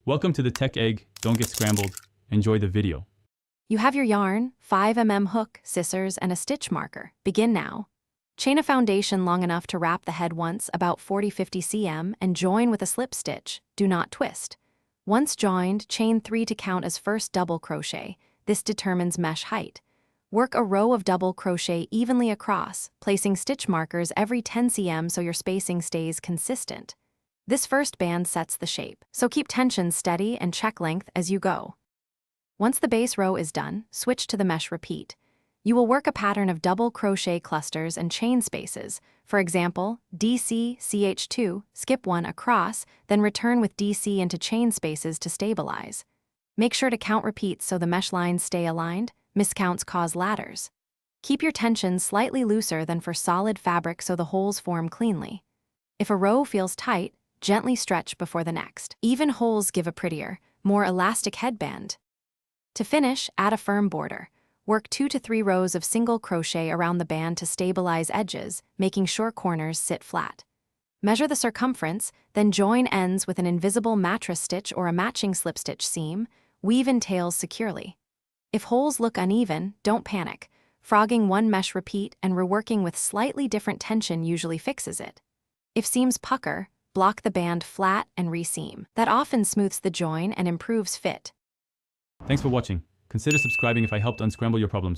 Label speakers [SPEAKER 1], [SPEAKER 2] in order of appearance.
[SPEAKER 1] Welcome to the Tech Egg. Don't get scrambled. Enjoy the video.
[SPEAKER 2] You have your yarn, 5mm hook, scissors, and a stitch marker. Begin now. Chain a foundation long enough to wrap the head once, about 40-50 cm, and join with a slip stitch. Do not twist. Once joined, chain 3 to count as first double crochet. This determines mesh height. Work a row of double crochet evenly across, placing stitch markers every 10 cm so your spacing stays consistent. This first band sets the shape, so keep tension steady and check length as you go. Once the base row is done, switch to the mesh repeat. You will work a pattern of double crochet clusters and chain spaces. For example, DC, CH2, skip 1 across, then return with DC into chain spaces to stabilize. Make sure to count repeats so the mesh lines stay aligned. Miscounts cause ladders. Keep your tension slightly looser than for solid fabric so the holes form cleanly. If a row feels tight, gently stretch before the next. Even holes give a prettier, more elastic headband. To finish, add a firm border. Work 2 to 3 rows of single crochet around the band to stabilize edges, making sure corners sit flat. Measure the circumference, then join ends with an invisible mattress stitch or a matching slip stitch seam. Weave in tails securely. If holes look uneven, don't panic. Frogging one mesh repeat and reworking with slightly different tension usually fixes it. If seams pucker, block the band flat and re-seam. That often smooths the join and improves fit.
[SPEAKER 1] Thanks for watching. Consider subscribing if I helped unscramble your problems.